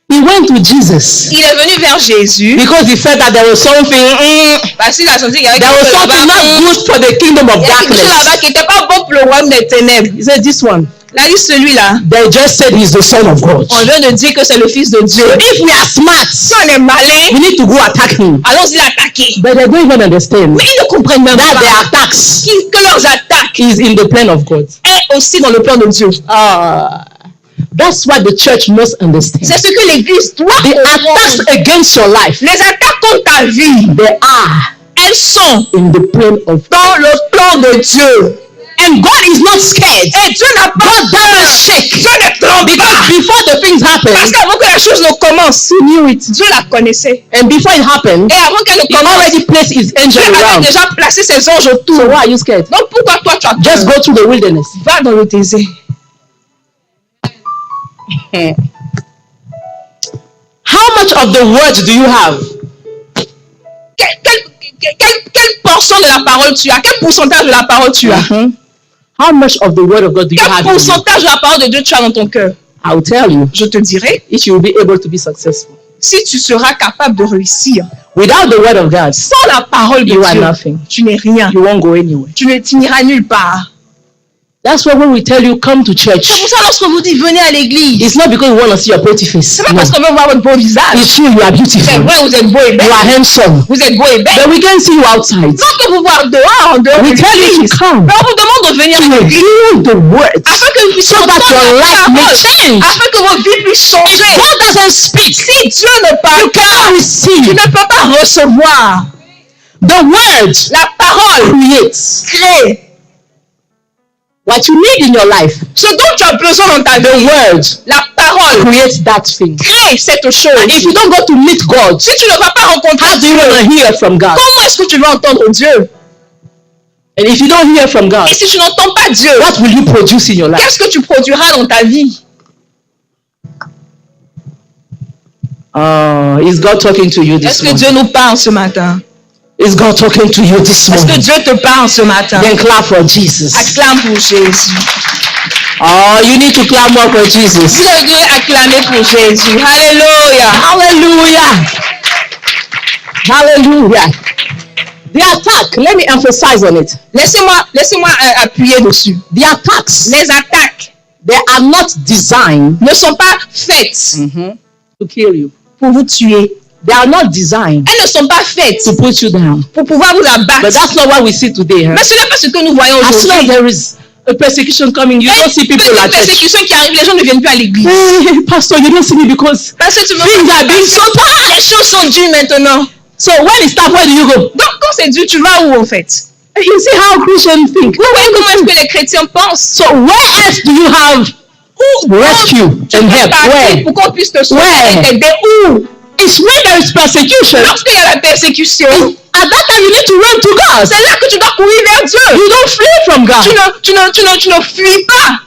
He went to Jesus Il est venu vers Jésus because he felt that there was something. parce qu'il a senti qu'il y avait There was quelque chose something là-bas. not good for the kingdom of Il y a quelque chose là-bas darkness. qui n'était pas bon pour le royaume des ténèbres. He said, "This one." Il a dit celui-là. They just said he's the son of God. On vient de dire que c'est le fils de Dieu. If we are smart, Si on est malin, we need to go attack him. allons-y l'attaquer. But they don't even understand Mais ils ne comprennent même that pas their attacks que leurs attaques is in the plan of God. est aussi dans le plan de Dieu. That's what the church must understand. C'est ce que l'Église doit The attacks comprendre. against your life, Les attaques contre ta vie, they are elles sont in the plan of God. dans le plan de Dieu. And God is not scared. Et Dieu n'a pas God doesn't shake. Dieu ne tremble Because pas. before the things happen, Parce qu'avant que la chose ne commence, he knew it. Dieu la connaissait. And before it happened, Et avant qu'elle ne he commence, already placed his Dieu angel avait around. déjà placé ses anges autour. So why are you scared? Donc pourquoi toi tu as Just peur? go through the wilderness. Va dans le désert. How much of the word do you have? Quelle portion de la parole tu as? Quel pourcentage de la parole tu as? How much of the word of God do you Quel have? In you? pourcentage de la parole de Dieu tu as dans ton cœur? I'll tell you Je te dirai, if you will be able to be successful. si tu seras capable de réussir Without the word of God, sans la parole de you are Dieu, nothing. tu n'es rien. You won't go anywhere. Tu n'iras nulle part. That's why when we tell you come to C'est church, pour ça lorsqu'on vous dit venez à l'église, it's not because we want to see your pretty face. c'est pas No. parce qu'on veut voir votre beau visage. It's true, you are C'est beautiful. vrai, vous êtes beau et You belle. are handsome. Vous êtes beau et belle. But we can see you outside. Sans que vous voir dehors, en dehors de We tell you l'église. to come Mais on vous demande de venir to à l'église hear the words afin que vous puissiez so that entendre your la life may parole, change. afin que vos vies puissent changer. God doesn't speak. Si Dieu ne parle You pas, cannot tu receive. ne peux pas recevoir. The word La parole creates crée what you need in your life. ce dont tu as besoin dans ta The vie. word La parole creates that thing. crée cette And chose. if you don't go to meet God, Si tu ne vas pas rencontrer how do you Dieu, want to hear from God? comment est-ce que tu vas entendre Dieu? And if you don't hear from God, Et si tu n'entends pas Dieu, what will you produce in your life? qu'est-ce que tu produiras dans ta vie? Is God talking to you this Est-ce que morning? Dieu nous parle ce matin? Is God talking to you this Est-ce que morning? Dieu te parle ce matin? Then clap for Jesus. Acclame pour Jésus. Oh, you need to clap more for Jesus. Vous devez acclamer pour Jésus. Alléluia. Hallelujah. Hallelujah. The attack, let me emphasize on it. Laissez-moi appuyer dessus. The attacks, Les attaques they are not designed ne sont pas faites to kill you. pour vous tuer. They are not designed Elles ne sont pas faites to put you down. pour pouvoir vous But abattre. that's not what we see today. Huh? Mais ce n'est pas ce que nous voyons As soon as aujourd'hui. there is a persecution coming, you don't see people Une at church. persécution qui arrive, les gens ne viennent plus à l'église. Hey, Pastor, you don't see me because Parce que tu me things are being so les choses sont dures maintenant. So when it starts, where do you go? Donc quand c'est dur, tu vas où en fait? You see how Christians think. Vous voyez comment est-ce que les chrétiens pensent? So where else do you have rescue Tu and peux help? partir Where? pour qu'on puisse te sauver Where? et t'aider où? It's when there is persecution. Lorsqu'il y a la persécution, At that time, you need to run to God. c'est là que tu dois courir vers Dieu. You don't flee from God. Tu ne fuis pas.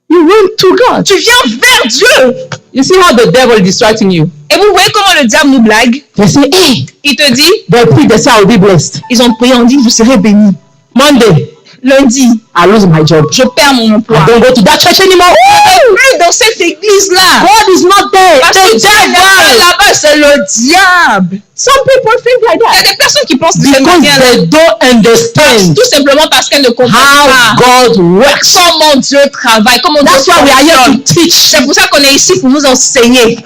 You run to God. Tu viens vers Dieu. You see how the devil is distracting you? Et vous voyez comment le diable nous blague? They say, hey, Il te dit, they preach, they say, I will be blessed. ils ont prié, on dit, vous serez bénis. Monday, Lundi, I lose my job. je perds mon emploi. I don't go to that church anymore. Plus dans cette église-là. God is not there. Parce que The Dieu n'est pas devil. là-bas, c'est le diable. Some people think like Il y a that des personnes qui pensent de cette because manière-là. they don't understand Tout simplement parce qu'elles ne comprennent how pas God works. comment Dieu travaille, comment Dieu That's why we are here fonctionne. to teach. C'est pour ça qu'on est ici pour vous enseigner.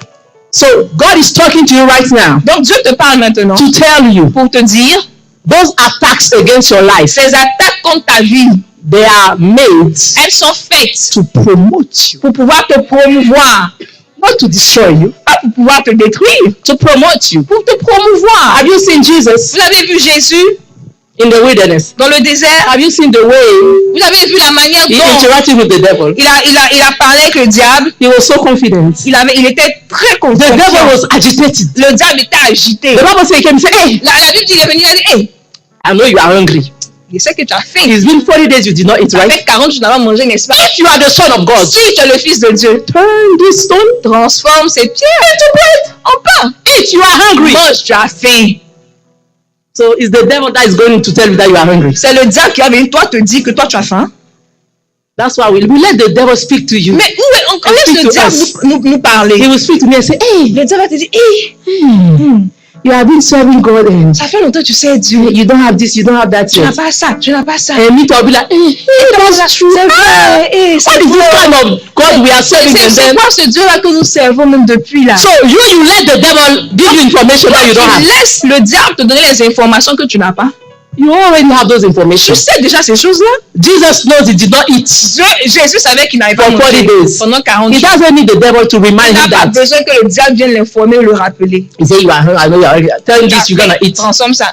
So God is talking to you right now Donc Dieu te parle maintenant to tell you pour te dire Those attacks against your life, Ces attaques contre ta vie, they are made elles sont faites to promote you, pour pouvoir te promouvoir, not to destroy you, pas pour pouvoir te détruire, to promote you. pour te promouvoir. Have you seen Jesus Vous avez vu Jésus in the wilderness? dans le désert? Have you seen the way Vous avez vu la manière he dont interacted with the devil? il a parlé avec le diable? He was so confident. Il était très The confiant. devil was agitated. Le diable était agité. The Bible says he came and said, hey, La Bible dit, il est venu, il a dit, hey, I know you are hungry. je sais que tu as faim. It's been 40 days you did not eat, Ça right? fait 40 jours que tu n'as pas mangé, n'est-ce pas? If you are the son of God, Si tu es le fils de Dieu, turn this stone transforme ces pierres into bread, en pain. eat, you are hungry. Mange, tu as faim. So it's the devil that is going to tell you that you are hungry. C'est le diable qui va venir, toi, te dire que toi, tu as faim. That's why we let the devil speak to you. Mais on laisse Speak le to diable us. nous parler. He will speak to me and say, hey, Le diable va te dire, hey, you have been serving God and ça fait longtemps que tu sais Dieu. you don't have this, you don't have that Tu n'as yet. pas ça, tu n'as pas ça. And me to be like, hey, that's true. C'est vrai, hey, What is this kind of God we are serving? And c'est then, quoi ce Dieu-là que nous servons même depuis là? so you let the devil give you information that you don't Tu have. laisses le diable te donner les informations que tu n'as pas. You already have those Tu information. sais déjà ces choses-là. Jesus knows he did not eat. Jésus savait qu'il n'avait pas For 40 mangé days. pendant 40 He jours. doesn't need the devil to Il remind n'a him pas that. besoin que le diable vienne l'informer ou le rappeler. He say you are hungry. I know you are hungry. Tell him this, you're gonna eat. Transforme ça.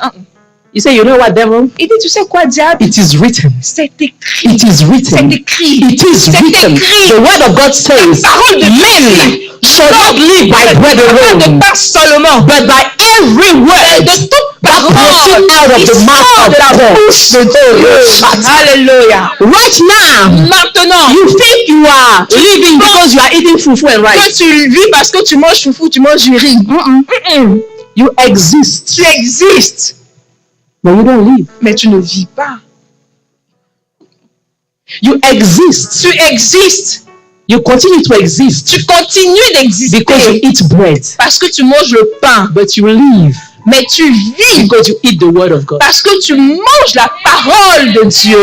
He say, you know what, devil? Il dit, tu sais quoi, diable? It is written. C'est écrit. It is C'est written. écrit. It is C'est written. écrit. The word of God says, Parole de men shall not live by bread Pas de alone, part seulement, but by every word de toute that proceeds parole out of qui the mouth sort of de la God. bouche de Dieu. Alléluia. Right now, Maintenant, you think you are living because you are eating fufu and que rice. tu vis parce que tu manges foufou, tu manges du riz. You exist, Tu existes, but you don't live. mais tu ne vis pas. You exist. Tu existes. You continue to exist Tu continues d'exister because you eat bread, parce que tu manges le pain. but you live Mais tu vis because you eat the word of God. parce que tu manges la parole de Dieu.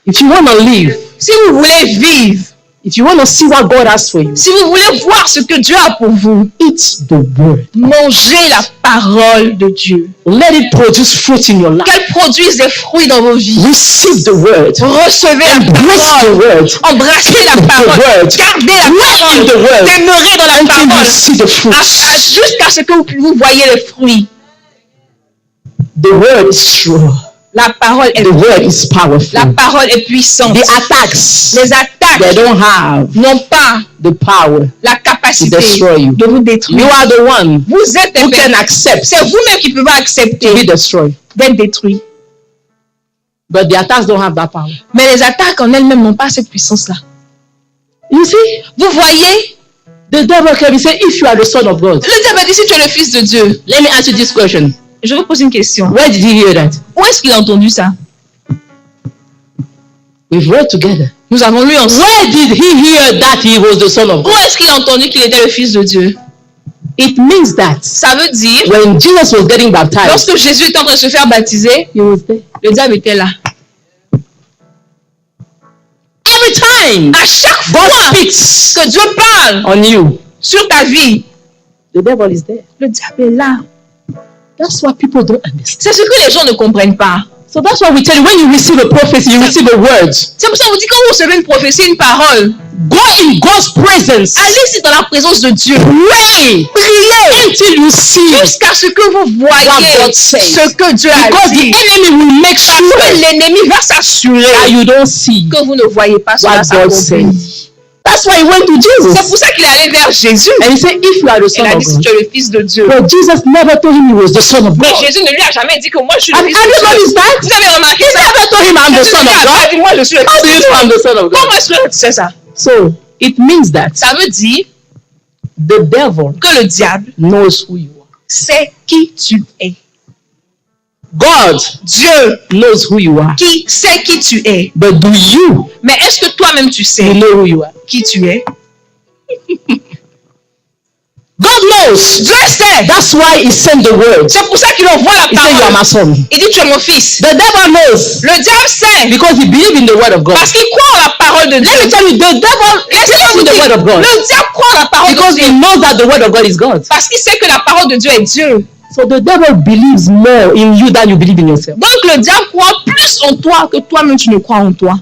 If you want to live, Si vous voulez vivre, if you want to see what God has for you, si vous voulez voir ce que Dieu a pour vous, eat the word. mangez la parole de Dieu. Let it produce fruit in your life. Qu'elle produise des fruits dans vos vies. Receive the word. Recevez la Embrace the parole. word. Embrassez la The parole. word. Gardez la Walk in the parole. word Demeurez dans la until you parole. see the fruits. Jusqu'à ce que vous voyez les fruits. The word is true. La parole est The word is powerful. La parole est puissante. The attacks, Les they attaques don't have n'ont pas the power la to capacité destroy you. de vous You détruire. are the one Vous êtes who can des accept C'est vous-même qui pouvez to be accepter destroyed. d'être détruit. But the attacks don't have that power. Mais les attaques en elles-mêmes n'ont pas cette puissance-là. You see, Vous voyez, the devil can say, if you are the son of God. le diable dit si tu es le fils de Dieu. Let me ask you this question. Je vous pose une question. Where did he hear that? Où est-ce qu'il a entendu ça? We've read together. Nous avons lu ensemble. Where did he hear that he was the son of Où God? est-ce qu'il a entendu qu'il était le fils de Dieu? It means that Ça veut dire, when Jesus was getting baptized, lorsque Jésus était en train de se faire baptiser, he was there. le diable était là. Every time À chaque God fois speaks que Dieu parle on you, sur ta vie, the devil is there. le diable est là. That's what people don't understand. C'est ce que les gens ne comprennent pas. So that's why we tell you, when you receive a prophecy, you receive a word. C'est pour ça qu'on vous dit quand vous recevez une prophétie, une parole, Go in God's presence. allez-y dans la présence de Dieu. Pray. Priez Until you see. jusqu'à ce que vous What voyez God says. ce que Dieu a Because dit. the enemy will make Parce que sure l'ennemi va s'assurer that you don't see que vous ne voyez pas cela what God s'accomplir. says. That's why he went to C'est Jesus. pour ça qu'il est allé vers Jésus. And he said, if you are the Il son a of dit si God. tu es le fils de Dieu. But Jesus never told him he was the son of Mais God. Jésus ne lui a jamais dit que moi je suis Have le you fils de Dieu. noticed that? Vous avez remarqué He ça? never told him I'm the Jésus son ne lui of a pas God. dit moi je suis le How fils do de you Dieu. know I'm the son of God? Comment est-ce que tu sais ça? So it means that Ça veut dire the devil que le diable knows who you are. sait qui tu es. God Dieu knows who you are. qui sait qui tu es. But do you Mais est-ce que toi-même tu sais know who you are? qui tu es? God knows. Dieu sait. That's why he sent the word. C'est pour ça qu'il envoie la He said, you are my parole. son. Il dit tu es mon fils. The devil knows Le diable sait because he believes in the word of God. parce qu'il croit en la parole de Dieu. Let me tell you, the devil Laissez-moi believes vous in the dire, word of God le diable croit en la parole because de he Dieu knows that the word of God is God. parce qu'il sait que la parole de Dieu est Dieu. So the devil believes more in you than you believe in yourself. Donc le diable croit plus en toi que toi-même tu ne crois en toi.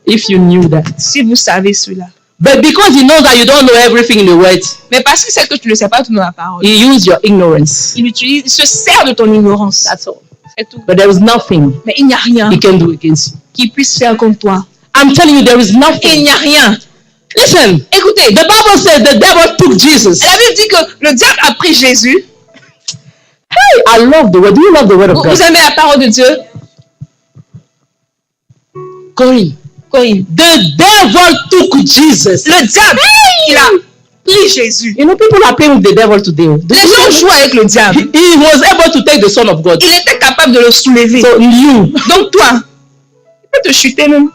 If you knew that. Si vous savez cela. But because he knows that you don't know everything in the word, Mais parce que c'est que tu ne sais pas tout dans la parole. he uses your ignorance. Il se sert de ton ignorance. That's all. C'est tout. But there is nothing Mais il n'y a rien he can do against you. qui puisse faire contre toi. I'm telling you, there is Et il nothing. n'y a rien. Listen, Écoutez, the Bible says the devil took Jesus. la Bible dit que le diable a pris Jésus. Hey, I love the word. Do you love the word of Vous God? aimez la parole de Dieu? Corinne. Corinne. The devil took Jesus. Le diable, il a pris Jésus. You know, people are playing with the devil today. Les gens jouent avec le diable. He was able to take the Son of God. Il était capable de le soulever. So you, Donc toi, il peut te chuter même.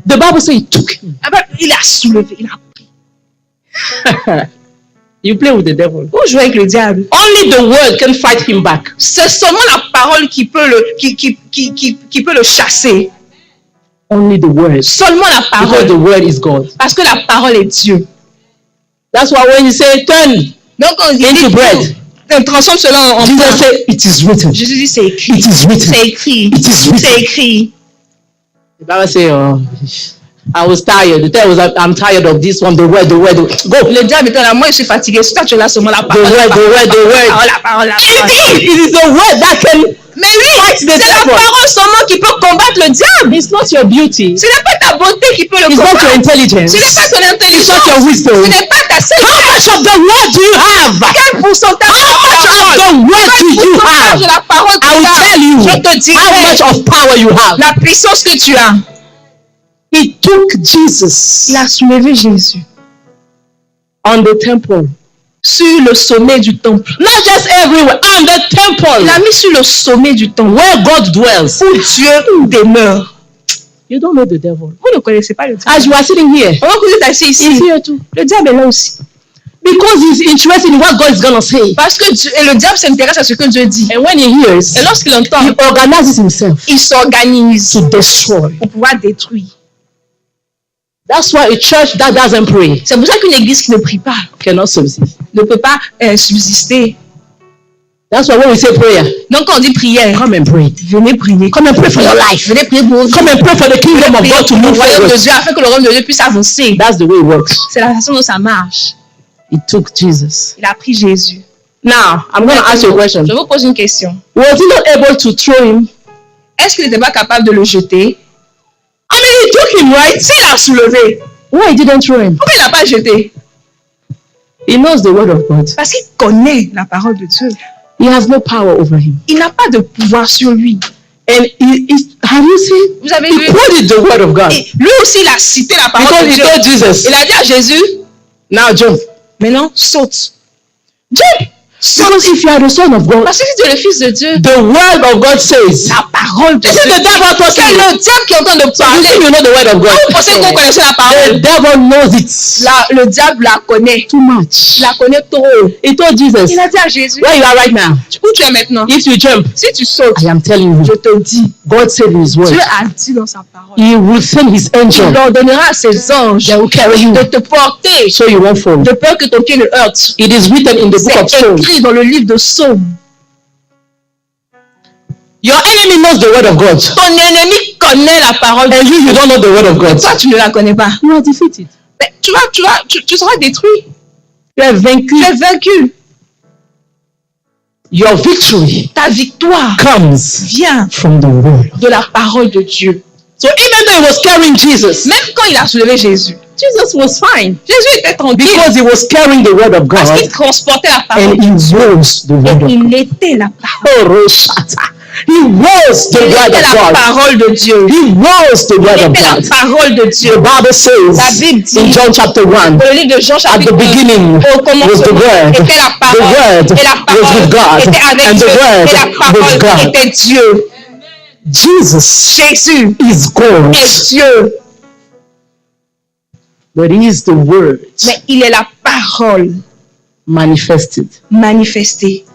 the Bible says he took him. Ah ben, il a soulevé, il a pris. You play with the devil. Vous jouez avec le diable. Only the word can fight him back. C'est seulement la parole qui peut le chasser. Only the word. Seulement la Because the parole. word is God. Parce que la parole est Dieu. That's why when you say turn, Donc on dit Into bread. on transforme cela en Jesus pain. said it is written. Jésus dit c'est écrit. It is written. C'est écrit. It is written. C'est écrit. The Bible says, oh, I was tired. The devil was, I'm tired of this one. The word. Go. Le diable était là, moi je suis fatigué. Si toi tu es là seulement la The parole. word. La parole. Indeed, it is the word that can. Mais oui, Fight the c'est la devil. parole seulement qui peut combattre le diable. It's not your beauty. Ce n'est pas ta beauté qui peut le It's not your combattre. intelligence. Ce n'est pas ton It's not your intelligence. wisdom. Ce n'est pas ta How sagesse. much of the word do you have? Quel pourcentage How much of the word do you have? de la parole I will tell you je te how much dirai of power you have. la puissance que tu as. He took Jesus Il a soulevé Jésus on the temple. sur le sommet du temple. Not just everywhere, on the Il temple l'a mis sur le sommet du temple where God dwells. où Dieu demeure. You don't know the devil. Vous ne connaissez pas le diable. As you are sitting here, Pendant que vous êtes assis he's ici, here too. le diable est là aussi. Because he's interested in what God is going to say. Parce que le diable s'intéresse à ce que Dieu dit. And when he hears, Et lorsqu'il entend, he organizes himself il s'organise to destroy. pour pouvoir détruire. That's why a church that doesn't pray C'est pour ça qu'une église qui ne prie pas cannot subsist. ne peut pas subsister. That's why when we say prayer, Donc quand on dit prière, come and pray. venez prier. Come and pray for your life. Venez prier pour vous. Come and pray for the kingdom of Priez God to pour le move royaume de forward. Dieu afin que le royaume de Dieu puisse avancer. That's the way it works. C'est la façon dont ça marche. He took Jesus. Il a pris Jésus. Now, I'm going to ask you a question. Je vous pose une question. Was he not able to throw him? Est-ce qu'il n'était pas capable de le jeter? I mean, he took him, right? S'il l'a soulevé, Why he didn't throw him? pourquoi il n'a pas jeté? He knows the word of God. Parce qu'il connaît la parole de Dieu. He has no power over him. Il n'a pas de pouvoir sur lui. And have you seen? Vous avez He vu? quoted the word of God. Et lui aussi, il a cité la parole Because de he Dieu. told Jesus, Il a dit à Jésus, now jump. maintenant saute. Jump. Because if you are the son of God, Parce que si tu es le fils de Dieu, the word of God says, la parole de this is Dieu. the devil C'est talking. le diable qui est en train de So you parler. think you know the word of God. Vous pensez qu'on connaissait la The parole? devil knows it Le diable la connaît. too much. Il la connaît trop. He told Jesus, Il a dit à Jésus, where you are right now, où tu es maintenant? if you jump, Si tu sautes, I am telling you, je te dis, God said in his word, Dieu a dit dans sa parole, he will send his il angel ordonnera à ses anges that will carry you de te porter so you won't fall. de peur que ton pied ne heurte. It is written in the book of C'est Psalms. écrit dans le livre de Psaume. Your enemy knows the word of God. Ton ennemi connaît la parole. And you don't know the word of God. Toi, tu ne la connais pas. You are defeated. Mais tu seras détruit. You are vaincu. Tu es vaincu. Your victory Ta victoire comes vient from the word. de la parole de Dieu. So even though he was carrying Jesus, Même quand il a soulevé Jésus, Jesus was fine Jésus était tranquille because he was carrying the word of parce God qu'il transportait la parole. and he was the word of God. Il était la parole. Oh, Roshata. He was the Il word était of la God. parole de Dieu. He was the Il word of était la God. parole de Dieu. The Bible La says Bible dit in John chapter 1, dans le livre de Jean at chapitre the 1, beginning au was the commencement word. était la The parole. word Et la was with parole God. était avec And Dieu. the word Et la was parole God. était Dieu. Jesus Jésus is God. est Dieu. But he is the word Mais il est la parole manifested. manifestée.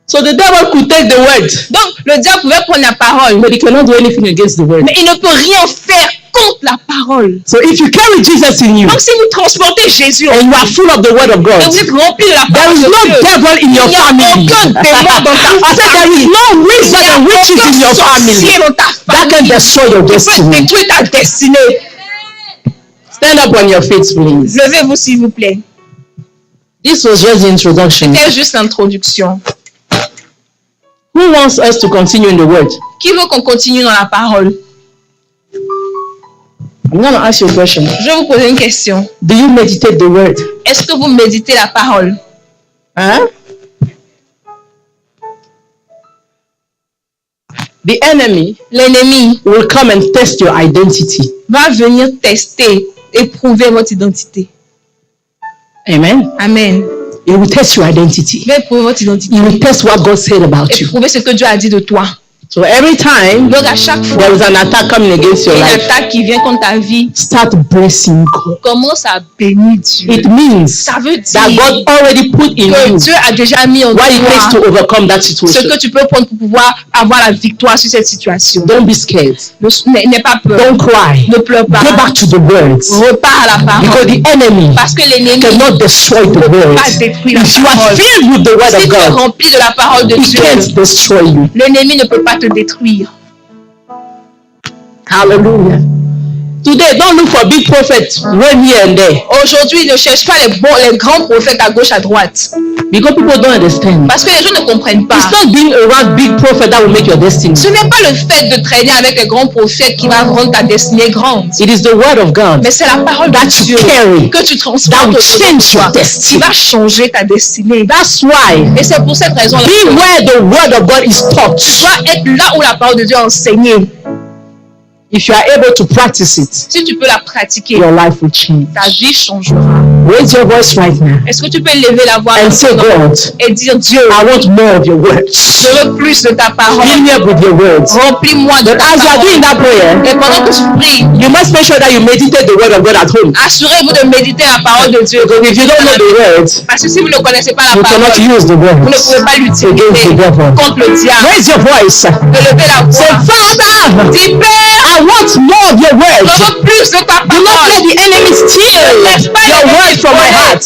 So the devil could take the word, Donc, le diable pouvait prendre la parole, but he cannot do anything against the word. mais il ne peut rien faire contre la parole. So if you carry Jesus in you Donc, si vous transportez Jésus en and you are full of the word of et God, vous êtes rempli de la there parole is de no Dieu, devil in your il n'y a family. aucun démon dans ta I said there is famille. no wizard Il n'y a and witches in your aucun sorcier family dans ta that can famille destroy your qui peut destiny. détruire ta destinée. Stand up on your feet, please. Levez-vous, s'il vous plaît. This was just the introduction. C'était juste l'introduction. Who wants us to continue in the word? Qui veut qu'on continue dans la parole? I'm going to ask you a question. Je vais vous poser une question. Do you meditate the word? Est-ce que vous méditez la parole? Huh? The enemy L'ennemi will come and test your identity. va venir tester, éprouver votre identité. Amen. Amen. It will test your identity. Il va éprouver votre identité. It will test what God said about you. Éprouver ce que Dieu a dit de toi. So every time Donc à chaque fois, there is an attack coming against your une life, attaque qui vient contre ta vie, start blessing God. commence à bénir Dieu. It means Ça veut that dire God already put in que you Dieu a déjà mis en what it takes toi to overcome that ce situation. que tu peux prendre pour pouvoir avoir la victoire sur cette situation. Don't be scared. N'aie pas peur. Don't cry. Ne pleure pas. Go back to the words. Repars à la Because parole. the enemy Parce que l'ennemi cannot destroy the ne peut word. pas détruire la If you are parole. filled with the word Si of tu es God, rempli de la parole de he Dieu, can't destroy you. l'ennemi ne peut pas te détruire. Hallelujah. Today, don't look for big prophets run here and there. Aujourd'hui, ne cherche pas les grands prophètes à gauche, à droite. Because people don't understand. Parce que les gens ne comprennent pas. It's not being around big prophets that will make your destiny. Ce n'est pas le fait de traîner avec les grands prophètes qui va rendre ta destinée grande. It is the word of God Mais c'est la parole that de you Dieu carry que tu that transportes will autour de change your toi, qui destiny. va changer ta destinée. That's why Et c'est pour cette raison-là be que where the word of God is tu taught. dois être là où la parole de Dieu est enseignée. If you are able to practice it, Si tu peux la pratiquer, your life will change. ta vie changera. Raise your voice right now Est-ce que tu peux lever la voix and say, God, et dire, Dieu, I want more of your words. je veux plus de ta parole. Fill me up with your words. Remplis-moi de But ta as you are doing parole. that prayer, Et pendant que tu pries, you must make sure that you meditate the word of God at home. assurez-vous de méditer la parole de Dieu. Because if you don't know the words, Parce que si vous ne connaissez pas la you parole, cannot use the vous ne words pouvez pas against l'utiliser the devil. contre le diable. Raise your voice. De lever la Say, voix. Father, Dis, Père, I want more of your je words. veux plus de ta Do not let parole. the enemy steal Laisse pas your l'ennemi word from my voler heart.